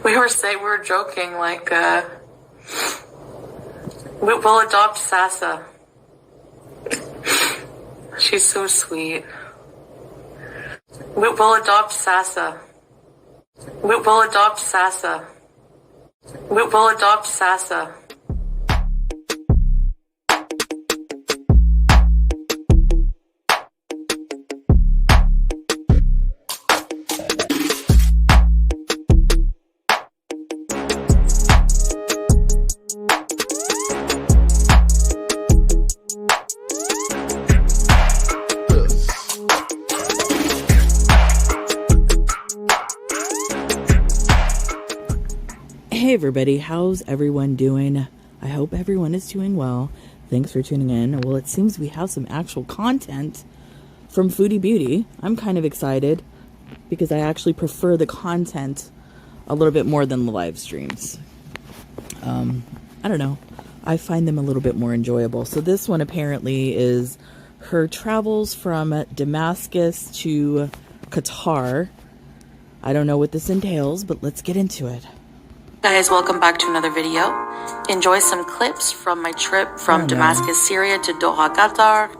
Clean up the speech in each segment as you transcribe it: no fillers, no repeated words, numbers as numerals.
We were joking, like, we'll adopt Sasa. She's so sweet. We'll adopt Sasa. We'll adopt Sasa. We'll adopt Sasa. Hey everybody, how's everyone doing? I hope everyone is doing well. Thanks for tuning in. Well, it seems we have some actual content from Foodie Beauty. I'm kind of excited because I actually prefer the content a little bit more than the live streams. I don't know. I find them a little bit more enjoyable. So this one apparently is her travels from Damascus to Qatar. I don't know what this entails, but let's get into it. Guys, welcome back to another video. Enjoy some clips from my trip from Damascus, Syria to Doha, Qatar,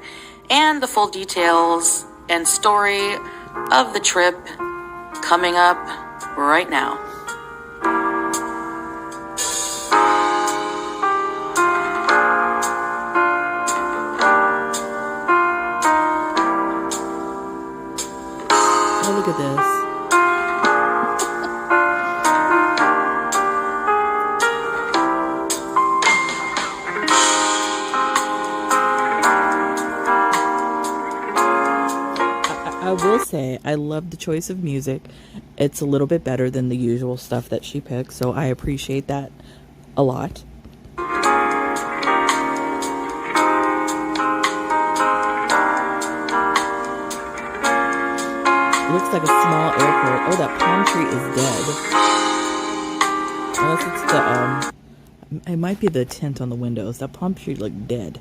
and the full details and story of the trip coming up right now. Oh, look at this. I will say, I love the choice of music. It's a little bit better than the usual stuff that she picks, so I appreciate that a lot. It looks like a small airport. Oh, that palm tree is dead. Unless it's the, it might be the tint on the windows. That palm tree looked dead.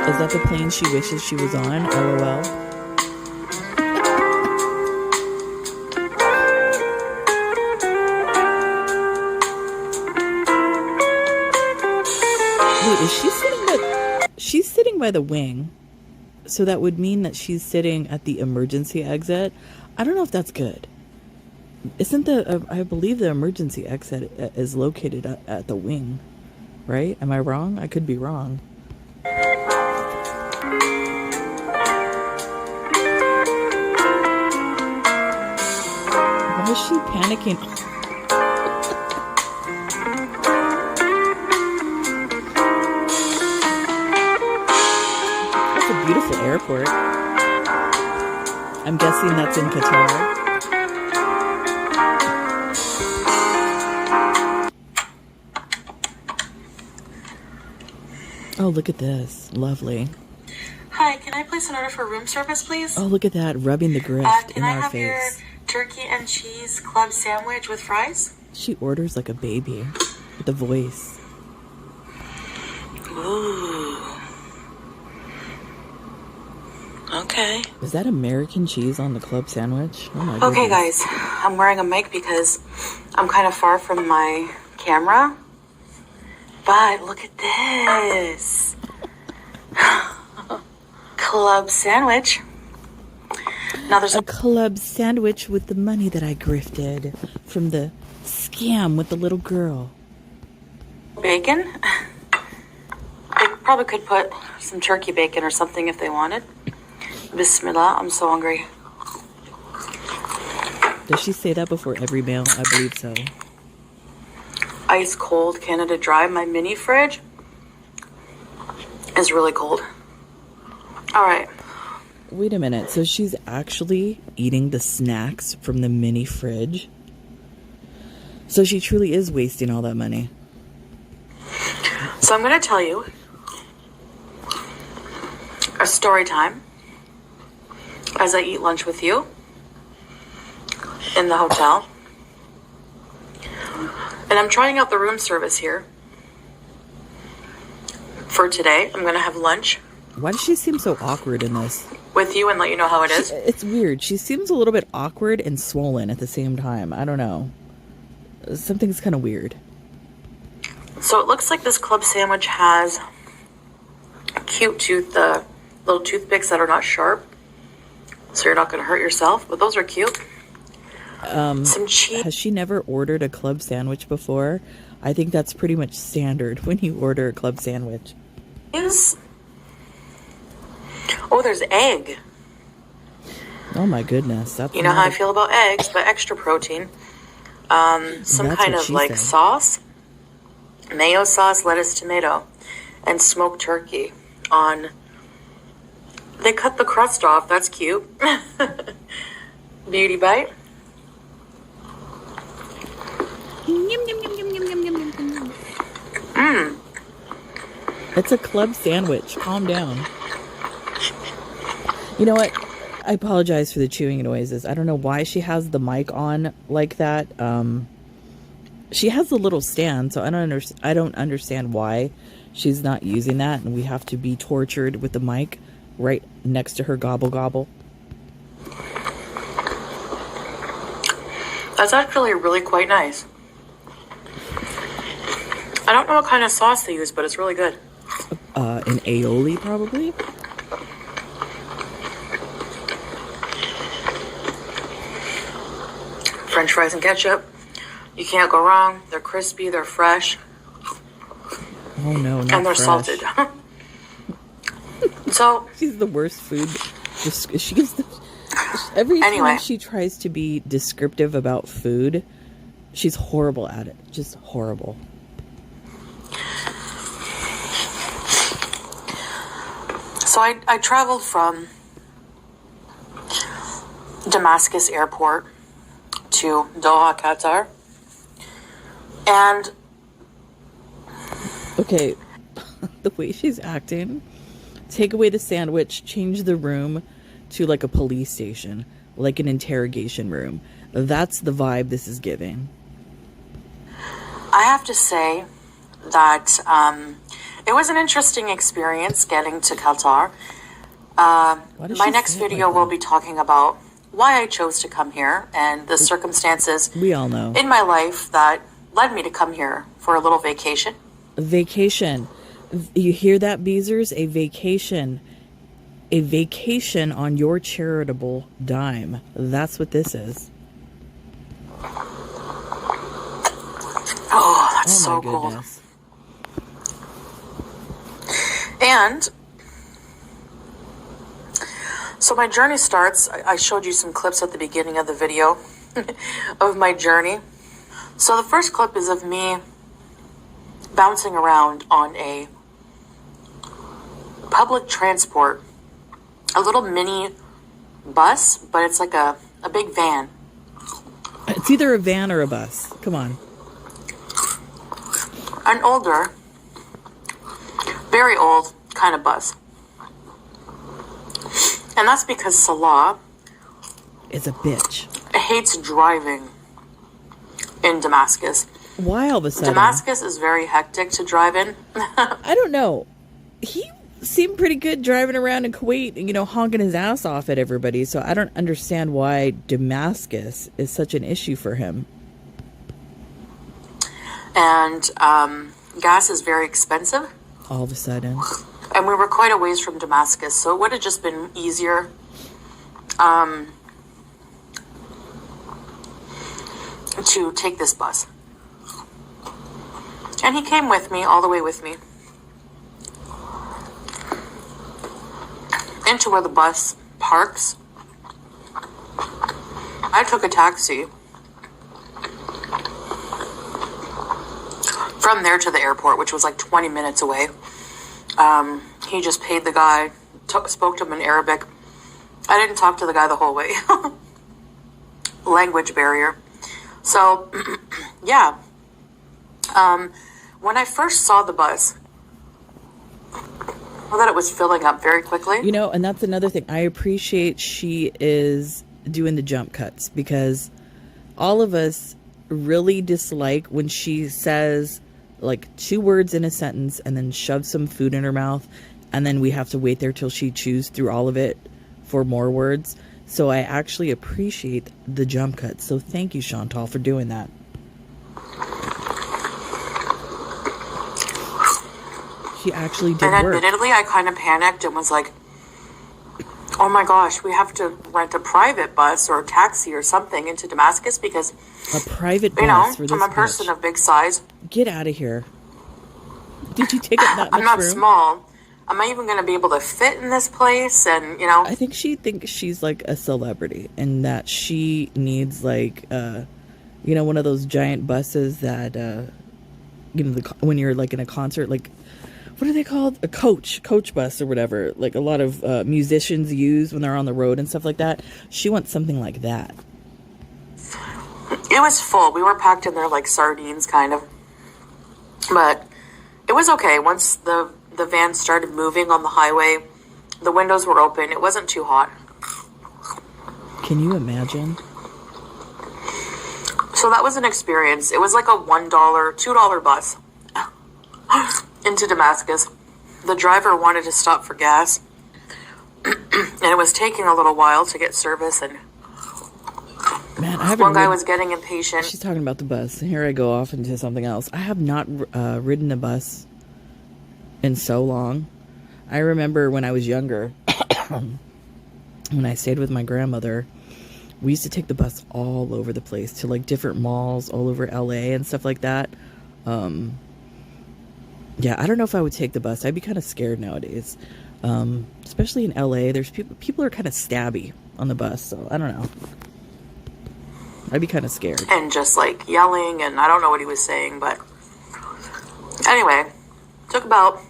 Is that the plane she wishes she was on? LOL. Wait, is she sitting by... She's sitting by the wing. So that would mean that she's sitting at the emergency exit. I don't know if that's good. Isn't the... I believe the emergency exit is located at the wing. Right? Am I wrong? I could be wrong. Why is she panicking? That's a beautiful airport. I'm guessing that's in Qatar. Oh, look at this. Lovely. Hi, can I place an order for room service, please? Oh, look at that. Rubbing the grift in our face. Can I have your turkey and cheese club sandwich with fries? She orders like a baby with a voice. Ooh. Okay. Is that American cheese on the club sandwich? Oh my goodness. Okay, guys. I'm wearing a mic because I'm kind of far from my camera. But look at this. Club sandwich. Now there's a club sandwich with the money that I grifted from the scam with the little girl. Bacon. They probably could put some turkey bacon or something if they wanted. Bismillah, I'm so hungry. Does she say that before every meal? I believe so. Ice cold Canada Dry. My mini fridge is really cold. All right. Wait a minute. So she's actually eating the snacks from the mini fridge? So she truly is wasting all that money. So I'm going to tell you a story time as I eat lunch with you. in the hotel. And I'm trying out the room service here for today. I'm going to have lunch. Why does she seem so awkward in this? With you and let you know how it is. It's weird. She seems a little bit awkward and swollen at the same time. I don't know. Something's kind of weird. So it looks like this club sandwich has cute little toothpicks that are not sharp. So you're not going to hurt yourself. But those are cute. Some cheese. Has she never ordered a club sandwich before? I think that's pretty much standard when you order a club sandwich. Oh, there's egg. Oh my goodness. That's you know how I feel about eggs, but extra protein. Some kind of like sauce. Mayo sauce, lettuce, tomato, and smoked turkey on... They cut the crust off. That's cute. Beauty bite. It's a club sandwich. Calm down. You know what? I apologize for the chewing noises. I don't know why she has the mic on like that. She has a little stand, so I don't understand why she's not using that, and we have to be tortured with the mic right next to her gobble gobble. That's actually really quite nice. I don't know what kind of sauce they use, but it's really good. An aioli, probably? French fries and ketchup. You can't go wrong. They're crispy, they're fresh. Oh no, not and they're fresh. Salted. So she's the worst food. Every time she tries to be descriptive about food, she's horrible at it. Just horrible. So I traveled from Damascus airport to Doha, Qatar. And okay, the way she's acting, take away the sandwich, change the room to like a police station, like an interrogation room. That's the vibe this is giving. I have to say that it was an interesting experience getting to Qatar. My next video will be talking about why I chose to come here and the circumstances we all know in my life that led me to come here for a little vacation. Vacation. You hear that, Beezers? A vacation. A vacation on your charitable dime. That's what this is. Oh, that's so cool. And so my journey starts. I showed you some clips at the beginning of the video of my journey. So the first clip is of me bouncing around on a public transport, a little mini bus, but it's like a big van. It's either a van or a bus. Come on. An older, very old kind of bus. And that's because Salah is a bitch. Hates driving in Damascus. Why all of a sudden? Damascus is very hectic to drive in. I don't know. He seemed pretty good driving around in Kuwait, you know, honking his ass off at everybody. So I don't understand why Damascus is such an issue for him. And gas is very expensive. All of a sudden. And we were quite a ways from Damascus, so it would have just been easier to take this bus. And he came with me, all the way with me, into where the bus parks. I took a taxi from there to the airport, which was like 20 minutes away. He just paid the guy, spoke to him in Arabic. I didn't talk to the guy the whole way. Language barrier. So, yeah. When I first saw the bus, I thought it was filling up very quickly. You know, and that's another thing. I appreciate she is doing the jump cuts because all of us really dislike when she says like 2 words in a sentence and then shoves some food in her mouth, and then we have to wait there till she chews through all of it for more words. So I actually appreciate the jump cuts. So thank you, Chantal, for doing that. She actually did and work. admittedly, I kind of panicked and was like, oh my gosh, we have to rent a private bus or a taxi or something into Damascus because, a private bus for this I'm a person bitch. of big size. Get out of here. Did you take up that much I'm not room? small. Am I even going to be able to fit in this place? And, I think she thinks she's like a celebrity and that she needs like, one of those giant buses that, when you're like in a concert, like, what are they called? A coach bus or whatever. Like a lot of musicians use when they're on the road and stuff like that. She wants something like that. It was full. We were packed in there like sardines, kind of. But it was okay. Once the van started moving on the highway, the windows were open. It wasn't too hot. Can you imagine? So that was an experience. It was like a $1, $2 bus into Damascus. The driver wanted to stop for gas, and it was taking a little while to get service, and man, I haven't one guy was getting impatient. She's talking about the bus. Here I go off into something else. I have not ridden a bus in so long. I remember when I was younger, when I stayed with my grandmother, we used to take the bus all over the place to like different malls all over LA and stuff like that. Yeah, I don't know if I would take the bus. I'd be kind of scared nowadays. Especially in LA, there's people are kind of stabby on the bus, so I don't know. I'd be kind of scared. And just like yelling, and I don't know what he was saying, but anyway, took about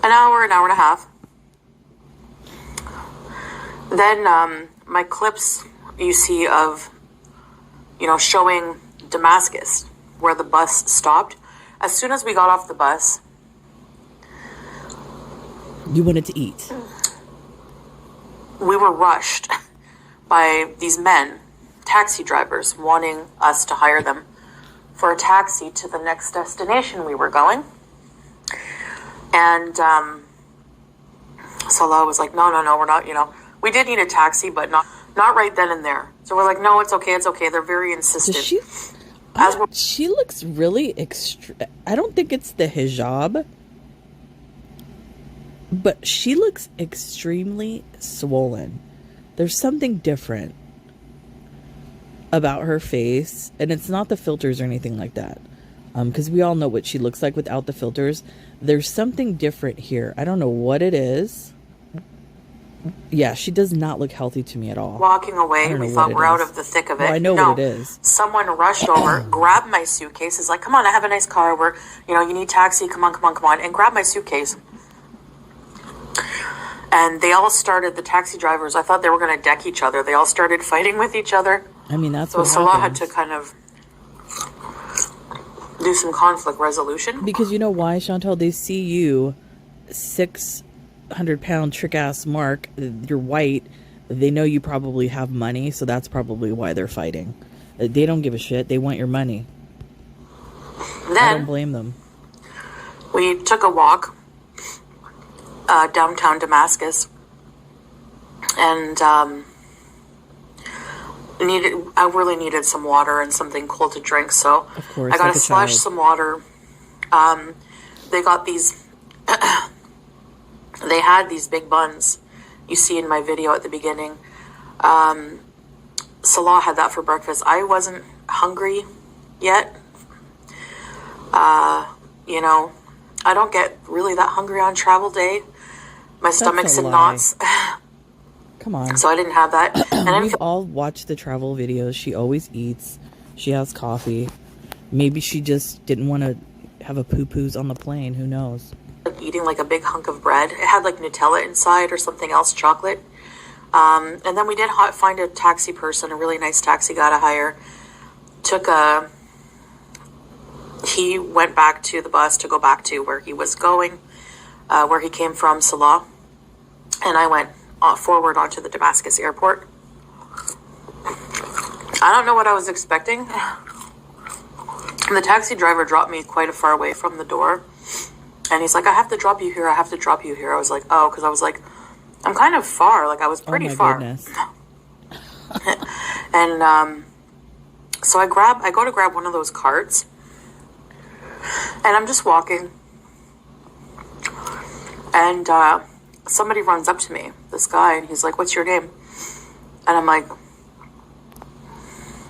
an hour and a half. Then my clips you see of, showing Damascus, where the bus stopped. As soon as we got off the bus, you wanted to eat. We were rushed by these men, taxi drivers, wanting us to hire them for a taxi to the next destination we were going. And Salah was like, no, we're not, we did need a taxi, but not right then and there. So we're like, no, it's okay. They're very insistent. She looks really I don't think it's the hijab, but she looks extremely swollen. There's something different about her face, and it's not the filters or anything like that. Because we all know what she looks like without the filters. There's something different here. I don't know what it is. Yeah, she does not look healthy to me at all. Walking away, we thought we're out of the thick of it. Well, I know what it is. Someone rushed over, grabbed my suitcase, is like, come on, I have a nice car, you need taxi, come on, and grabbed my suitcase. And they all started, the taxi drivers, I thought they were going to deck each other. They all started fighting with each other. I mean, that's so what Salah happens. had to kind of do some conflict resolution. Because you know why, Chantal? They see you, 600-pound trick-ass Mark, you're white, they know you probably have money, so that's probably why they're fighting. They don't give a shit. They want your money. Then, I don't blame them. We took a walk downtown Damascus, and I really needed some water and something cold to drink, so of course, I got to slush some water. They got these they had these big buns you see in my video at the beginning. Salah had that for breakfast. I wasn't hungry yet. I don't get really that hungry on travel day. My stomach's in knots. Come on. So I didn't have that. And we've all watched the travel videos. She always eats. She has coffee. Maybe she just didn't want to have a poo-poos on the plane. Who knows? Eating like a big hunk of bread. It had like Nutella inside or something else, chocolate. And then we did find a taxi person, a really nice taxi guy to hire. He went back to the bus to go back to where he was going, where he came from, Salah. And I went forward onto the Damascus airport. I don't know what I was expecting. And the taxi driver dropped me quite a far away from the door. And he's like, I have to drop you here. I have to drop you here. I was like, oh, because I was like, I'm kind of far. Like, I was pretty far. Goodness. And so I go to grab one of those carts. And I'm just walking. And somebody runs up to me, this guy, and he's like, what's your name? And I'm like,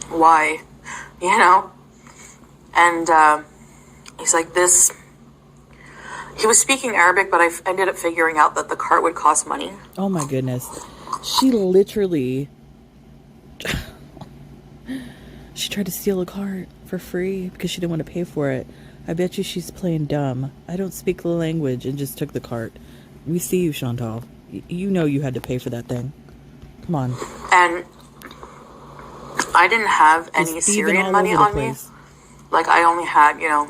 why? You know? And he's like, this... He was speaking Arabic, but I ended up figuring out that the cart would cost money. Oh my goodness. She literally... she tried to steal a cart for free because she didn't want to pay for it. I bet you she's playing dumb. I don't speak the language and just took the cart. We see you, Chantal. You know you had to pay for that thing. Come on. And I didn't have any Syrian money on me. Like, I only had, you know,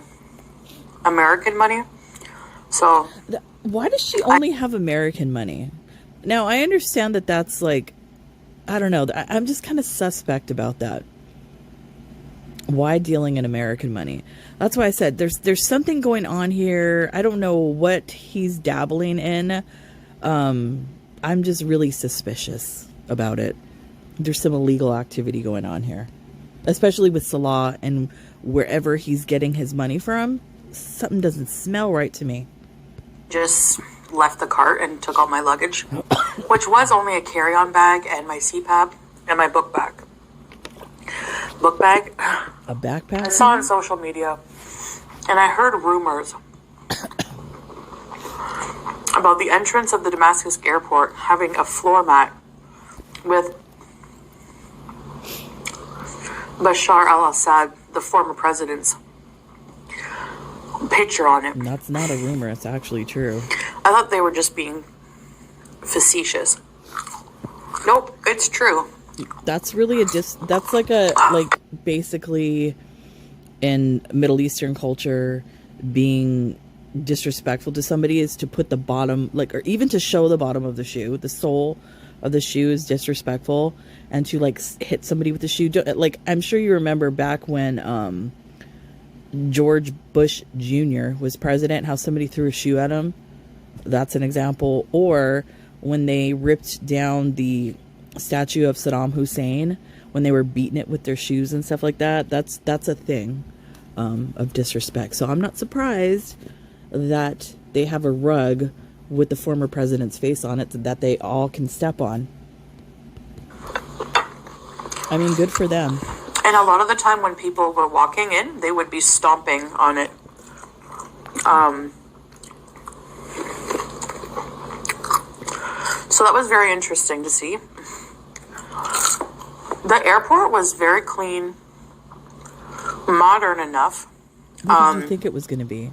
American money. So... Why does she only have American money? Now, I understand that that's like... I don't know. I'm just kind of suspect about that. Why dealing in American money? That's why I said there's something going on here. I don't know what he's dabbling in. I'm just really suspicious about it. There's some illegal activity going on here, especially with Salah and wherever he's getting his money from. Something doesn't smell right to me. Just left the cart and took all my luggage, which was only a carry-on bag and my CPAP and my book bag. Book bag. A backpack? I saw on social media, and I heard rumors about the entrance of the Damascus airport having a floor mat with Bashar al-Assad, the former president's picture on it. That's not a rumor. It's actually true. I thought they were just being facetious. Nope, it's true. That's really that's like basically in Middle Eastern culture, being disrespectful to somebody is to put the bottom, like, or even to show the bottom of the shoe. The sole of the shoe is disrespectful, and to like hit somebody with the shoe. Like, I'm sure you remember back when George Bush Jr. was president, how somebody threw a shoe at him. That's an example. Or when they ripped down the statue of Saddam Hussein, when they were beating it with their shoes and stuff like that. That's a thing of disrespect. So I'm not surprised that they have a rug with the former president's face on it that they all can step on. I mean, good for them. And a lot of the time when people were walking in, they would be stomping on it. So that was very interesting to see. The airport was very clean, modern enough. What did you think it was going to be?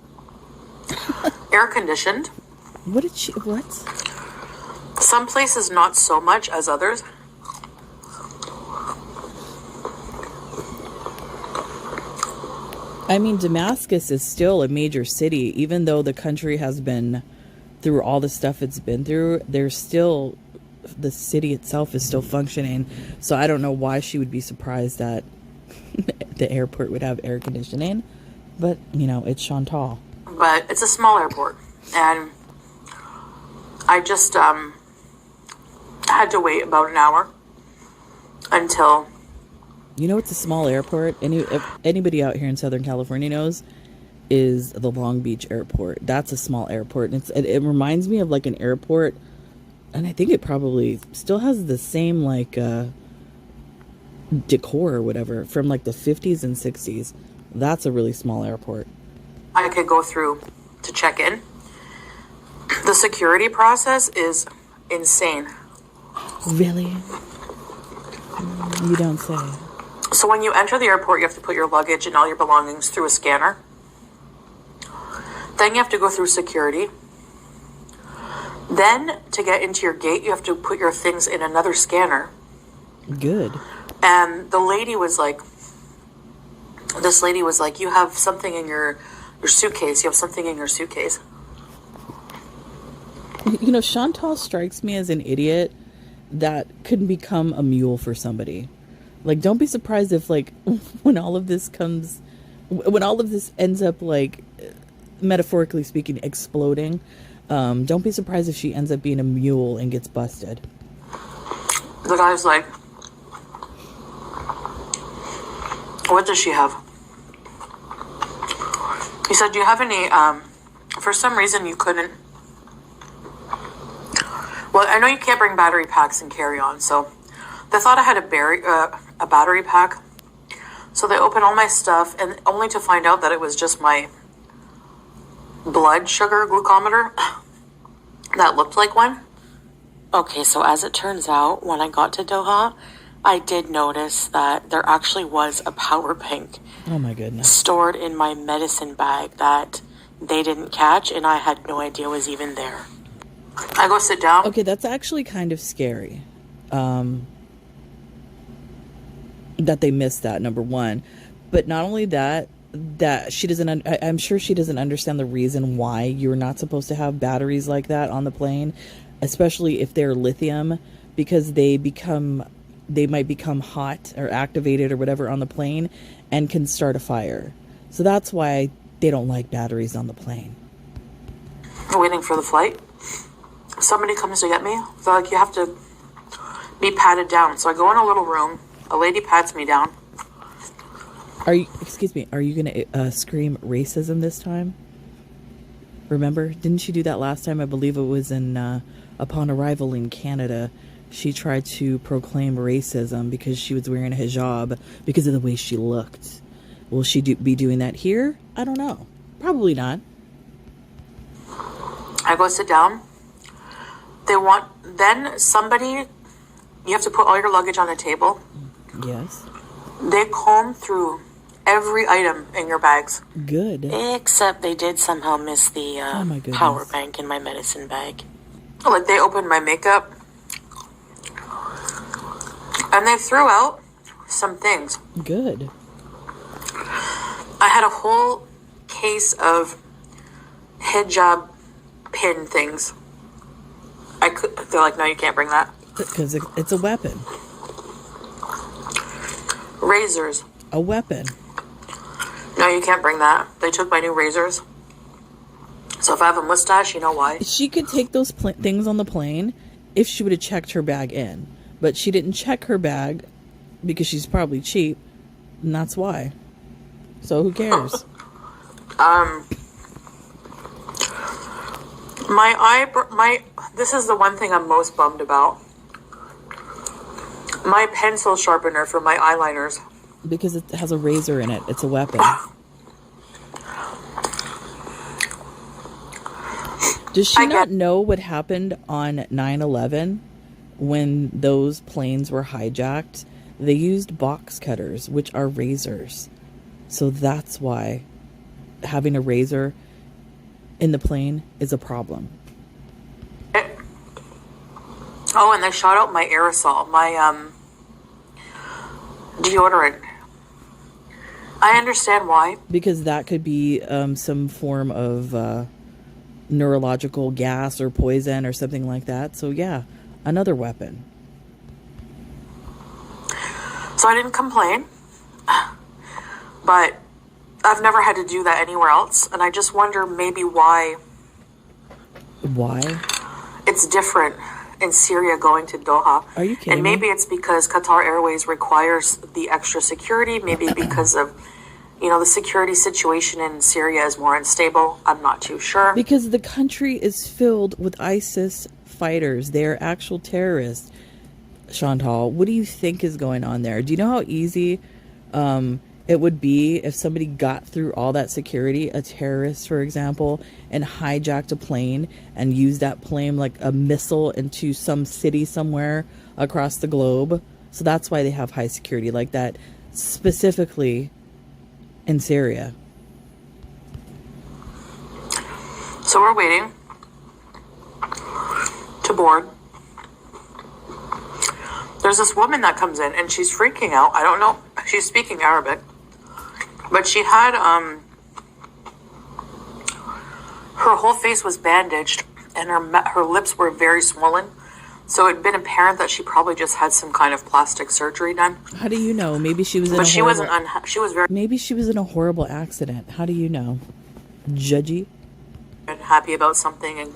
Air conditioned. What? Some places not so much as others. I mean, Damascus is still a major city, even though the country has been through all the stuff it's been through. There's still, the city itself is still functioning. So I don't know why she would be surprised that the airport would have air conditioning. But, you know, it's Chantal. But it's a small airport. And I just had to wait about an hour until... You know, it's a small airport. If anybody out here in Southern California knows, is the Long Beach airport. That's a small airport. And it reminds me of like an airport, and I think it probably still has the same like decor or whatever from like the 50s and 60s. That's a really small airport. I could go through to check in. The security process is insane. Really? You don't say. So when you enter the airport, you have to put your luggage and all your belongings through a scanner. Then you have to go through security. Then to get into your gate, you have to put your things in another scanner. Good. And the lady was like, you have something in your suitcase. You have something in your suitcase. You know, Chantal strikes me as an idiot that could become a mule for somebody. Like, don't be surprised if, like, when all of this ends up, like, metaphorically speaking, exploding, don't be surprised if she ends up being a mule and gets busted. The guy's like, what does she have? He said, do you have any, for some reason you couldn't. Well, I know you can't bring battery packs and carry on, so they thought I had a battery pack. So they opened all my stuff, and only to find out that it was just my blood sugar glucometer that looked like one. Okay, so as it turns out, when I got to Doha, I did notice that there actually was a power bank. Oh my goodness. Stored in my medicine bag that they didn't catch, and I had no idea was even there. I go sit down. Okay, that's actually kind of scary. That they missed that, number one. But not only that she doesn't, I'm sure she doesn't understand the reason why you're not supposed to have batteries like that on the plane, especially if they're lithium, because they might become hot or activated or whatever on the plane and can start a fire. So that's why they don't like batteries on the plane. I'm waiting for the flight. Somebody comes to get me. They're like, you have to be patted down. So I go in a little room. A lady pats me down. Are you going to scream racism this time? Remember? Didn't you do that last time? I believe it was upon arrival in Canada. She tried to proclaim racism because she was wearing a hijab because of the way she looked. Will she be doing that here? I don't know. Probably not. I go sit down. You have to put all your luggage on a table. Yes. They comb through every item in your bags. Good. Except they did somehow miss the power bank in my medicine bag. Like, they opened my makeup. And they threw out some things. Good. I had a whole case of hijab pin things. They're like, no, you can't bring that. Because it's a weapon. Razors. A weapon. No, you can't bring that. They took my new razors. So if I have a mustache, you know why. She could take those things on the plane if she would have checked her bag in. But she didn't check her bag because she's probably cheap. And that's why. So who cares? This is the one thing I'm most bummed about. My pencil sharpener for my eyeliners. Because it has a razor in it. It's a weapon. Does she not know what happened on 9/11 when those planes were hijacked? They used box cutters, which are razors. So that's why having a razor in the plane is a problem. Oh, and they shot out my aerosol, my deodorant. I understand why. Because that could be some form of neurological gas or poison or something like that. So yeah, another weapon. So I didn't complain, but I've never had to do that anywhere else, and I just wonder maybe why. Why? It's different in Syria going to Doha. Are you kidding And maybe me? It's because Qatar Airways requires the extra security, maybe because of, the security situation in Syria is more unstable. I'm not too sure. Because the country is filled with ISIS fighters. They're actual terrorists. Chantal, what do you think is going on there? Do you know how easy it would be if somebody got through all that security, a terrorist, for example, and hijacked a plane and used that plane like a missile into some city somewhere across the globe? So that's why they have high security like that, specifically in Syria. So we're waiting to board. There's this woman that comes in and she's freaking out. I don't know. She's speaking Arabic. But she had, her whole face was bandaged and her lips were very swollen. So it'd been apparent that she probably just had some kind of plastic surgery done. How do you know? Maybe she was in But a she horrible... wasn't she was very Maybe she was in a horrible accident. How do you know? Judgy? happy about something, and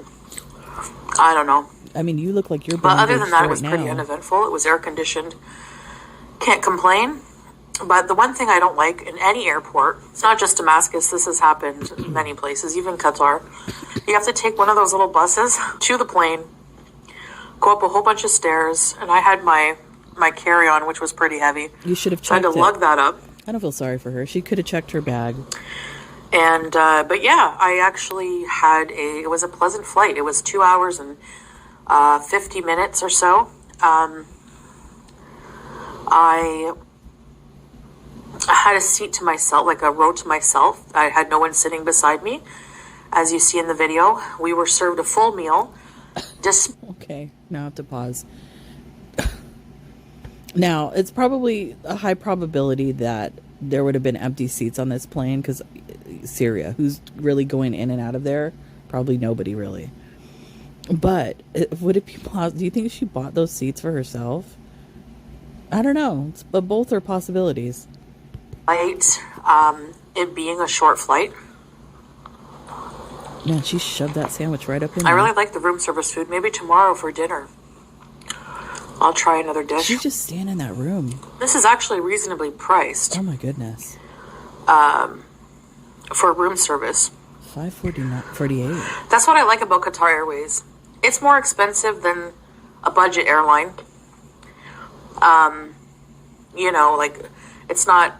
I don't know. I mean, you look like you're But other than that, it was right pretty now. uneventful. It was air conditioned. Can't complain. But the one thing I don't like in any airport, it's not just Damascus, this has happened in many places, even Qatar. You have to take one of those little buses to the plane, go up a whole bunch of stairs, and I had my carry-on, which was pretty heavy. You should have So I checked had to it. lug that up. I don't feel sorry for her. She could have checked her bag. And, but yeah, I actually it was a pleasant flight. It was 2 hours and 50 minutes or so. I had a seat to myself, like a row to myself. I had no one sitting beside me. As you see in the video, we were served a full meal. Okay, now I have to pause. Now, it's probably a high probability that there would have been empty seats on this plane because Syria, who's really going in and out of there? Probably nobody, really. But would it be possible? Do you think she bought those seats for herself? I don't know, but both are possibilities. Flight, it being a short flight. Man, she shoved that sandwich right up in I there. really like the room service food. Maybe tomorrow for dinner, I'll try another dish. She's just staying in that room. This is actually reasonably priced Oh my goodness. for room service. $5.48. That's what I like about Qatar Airways. It's more expensive than a budget airline. You know, like it's not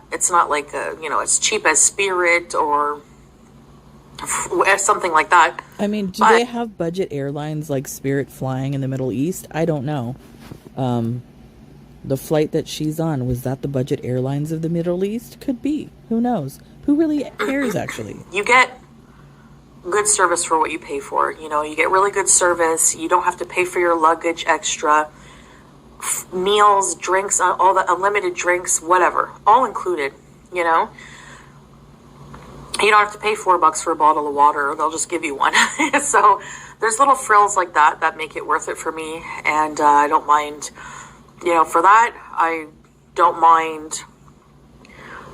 like it's cheap as Spirit or something like that. I mean, do they have budget airlines like Spirit flying in the Middle East? I don't know. The flight that she's on, was that the budget airlines of the Middle East? Could be. Who knows? Who really cares, actually? You get good service for what you pay for. You know, you get really good service. You don't have to pay for your luggage extra. Meals, drinks, all the unlimited drinks, whatever, all included. You know, you don't have to pay $4 for a bottle of water. They'll just give you one. So there's little frills like that make it worth it for me. And I don't mind, you know, for that, I don't mind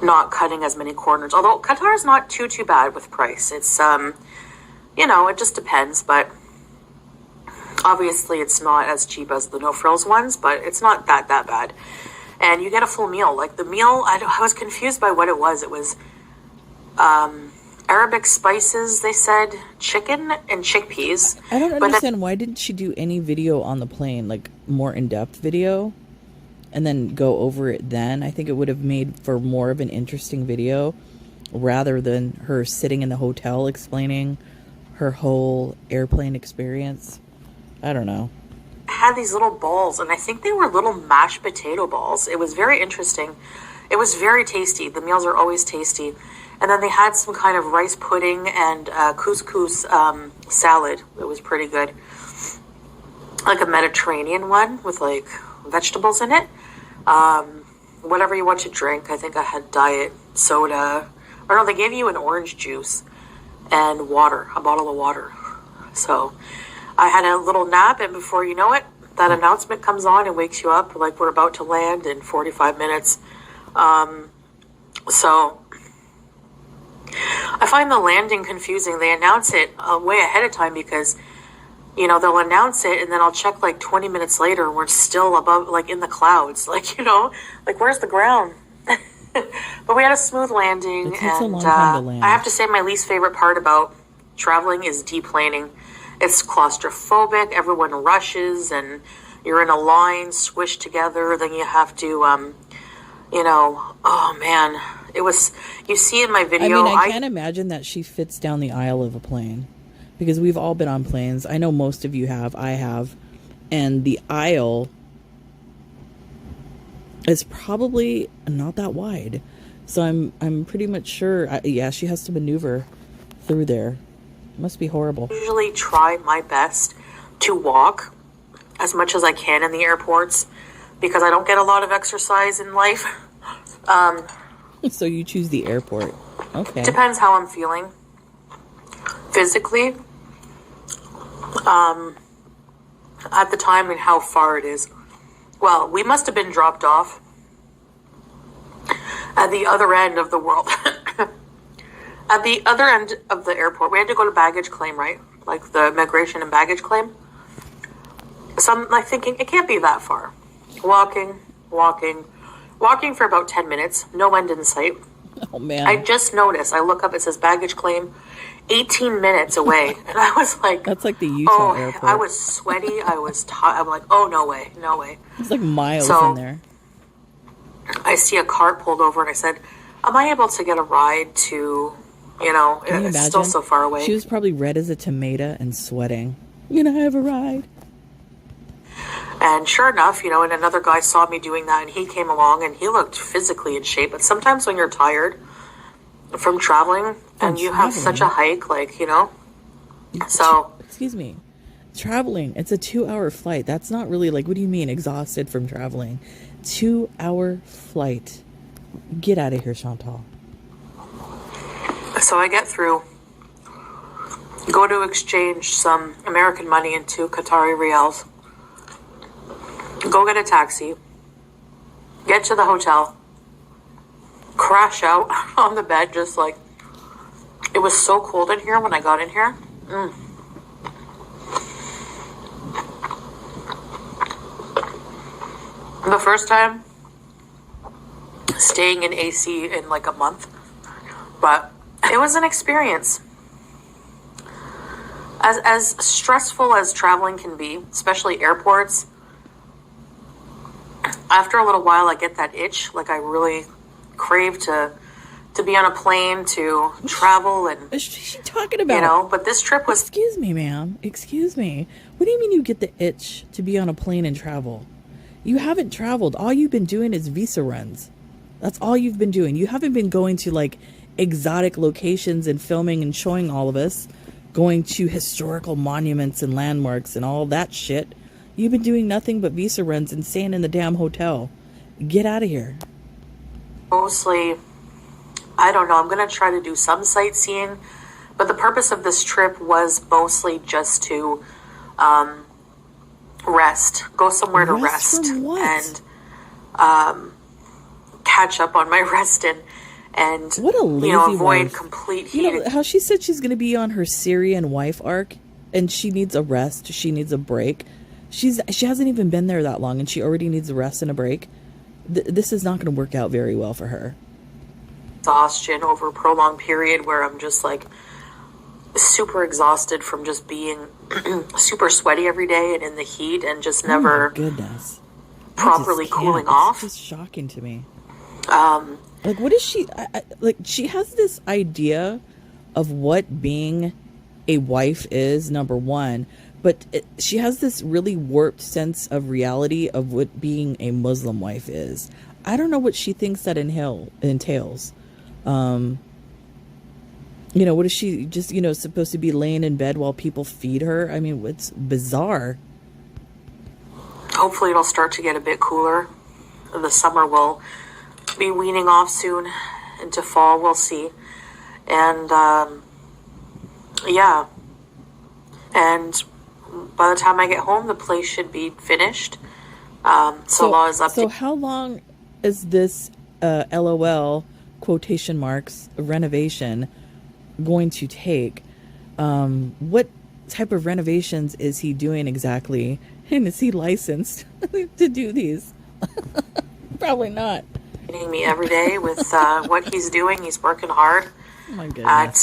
not cutting as many corners. Although Qatar is not too bad with price. It's, you know, it just depends. But obviously it's not as cheap as the no frills ones, but it's not that bad. And you get a full meal. Like the meal, I was confused by what it was. It was Arabic spices, they said, chicken and chickpeas. I don't understand, why didn't she do any video on the plane, like more in-depth video, and then go over it then? I think it would have made for more of an interesting video rather than her sitting in the hotel explaining her whole airplane experience. I don't know. Had these little balls, and I think they were little mashed potato balls. It was very interesting. It was very tasty. The meals are always tasty. And then they had some kind of rice pudding and couscous salad. It was pretty good. Like a Mediterranean one with like vegetables in it. Whatever you want to drink. I think I had diet soda. Or no, they gave you an orange juice and water, a bottle of water. So I had a little nap, and before you know it, that announcement comes on and wakes you up like we're about to land in 45 minutes. So I find the landing confusing. They announce it way ahead of time because, you know, they'll announce it and then I'll check like 20 minutes later and we're still above, like in the clouds. Like, you know, like where's the ground? But we had a smooth landing. It takes and a long time to land. I have to say my least favorite part about traveling is deplaning. It's claustrophobic. Everyone rushes and you're in a line squished together. Then you have to, you know, oh man. It was, you see in my video. I mean, I can't imagine that she fits down the aisle of a plane because we've all been on planes. I know most of you have. I have. And the aisle is probably not that wide. So I'm pretty much sure. Yeah, she has to maneuver through there. Must be horrible. I usually try my best to walk as much as I can in the airports because I don't get a lot of exercise in life. So you choose the airport. Okay. Depends how I'm feeling physically. at the time and how far it is. Well, we must have been dropped off at the other end of the world. At the other end of the airport. We had to go to baggage claim, right? Like the immigration and baggage claim. So I'm like thinking, it can't be that far. Walking for about 10 minutes. No end in sight. Oh, man. I just noticed. I look up, it says baggage claim 18 minutes away. And I was like... That's like the Utah airport. I was sweaty. I was I'm like, oh, no way. No way. It's like miles in there. I see a cart pulled over and I said, am I able to get a ride to... You know, it's still so far away. She was probably red as a tomato and sweating. You know, I have a ride. And sure enough, you know, and another guy saw me doing that and he came along and he looked physically in shape. But sometimes when you're tired from traveling and you have such a hike, like, you know, so... Excuse me. Traveling, it's a 2-hour flight. That's not really like, what do you mean exhausted from traveling? 2-hour flight. Get out of here, Chantal. So I get through, go to exchange some American money into Qatari riyals, go get a taxi, get to the hotel, crash out on the bed, just like, it was so cold in here when I got in here. The first time staying in AC in like a month, but it was an experience. As stressful as traveling can be, especially airports, after a little while I get that itch, like I really crave to be on a plane, to travel and... What's she talking about? You know, but this trip was... Excuse me, ma'am. Excuse me. What do you mean you get the itch to be on a plane and travel? You haven't traveled. All you've been doing is visa runs. That's all you've been doing. You haven't been going to like exotic locations and filming and showing all of us, going to historical monuments and landmarks and all that shit. You've been doing nothing but visa runs and staying in the damn hotel. Get out of here. Mostly, I don't know, I'm going to try to do some sightseeing, but the purpose of this trip was mostly just to rest. Go somewhere to rest. From what? And catch up on my rest and what a lazy avoid wife. Complete heat. You know how she said she's going to be on her Syrian wife arc and she needs a rest, she needs a break. She hasn't even been there that long and she already needs a rest and a break. This is not going to work out very well for her. Exhaustion over a prolonged period where I'm just like super exhausted from just being super sweaty every day and in the heat and just never properly cooling off. It's just shocking to me. Like, what is she... like, she has this idea of what being a wife is, number one, but she has this really warped sense of reality of what being a Muslim wife is. I don't know what she thinks that entails. You know, what is she just, supposed to be laying in bed while people feed her? I mean, it's bizarre. Hopefully it'll start to get a bit cooler. The summer will be weaning off soon into fall, we'll see. And yeah, and by the time I get home the place should be finished. Salah is up so how long is this LOL quotation marks renovation going to take? What type of renovations is he doing exactly, and is he licensed to do these? Probably not. Me every day with what he's doing. He's working hard at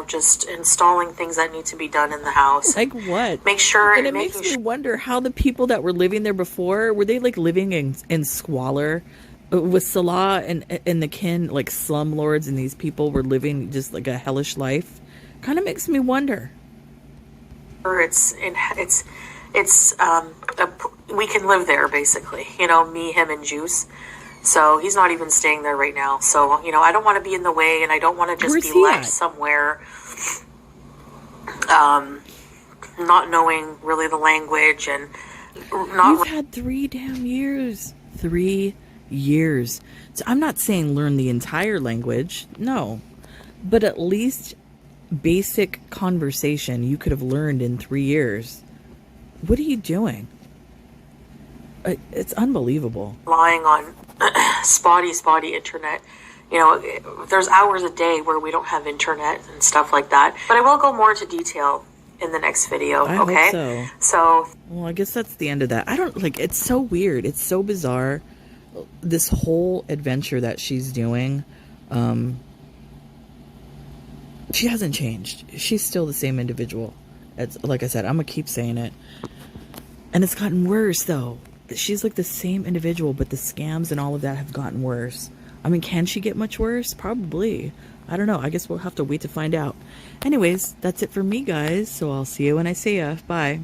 just installing things that need to be done in the house. Like what? Make sure. And it makes me wonder how the people that were living there before, were they like living in squalor? Was Salah and the kin like slumlords, and these people were living just like a hellish life? Kind of makes me wonder. We can live there basically. Me, him, and Juice. So he's not even staying there right now. So, I don't want to be in the way, and I don't want to just be left somewhere not knowing really the language and not... You've had 3 damn years. 3 years. So I'm not saying learn the entire language. No. But at least basic conversation you could have learned in 3 years. What are you doing? It's unbelievable. Relying on spotty internet. You know, there's hours a day where we don't have internet and stuff like that. But I will go more into detail in the next video, I okay? hope So, well, I guess that's the end of that. I don't, like, it's so weird. It's so bizarre. This whole adventure that she's doing, she hasn't changed. She's still the same individual. It's, like I said, I'm gonna keep saying it. And it's gotten worse, though. She's like the same individual, but the scams and all of that have gotten worse. I mean, can she get much worse? Probably. I don't know. I guess we'll have to wait to find out. Anyways, that's it for me, guys. So I'll see you when I see ya. Bye.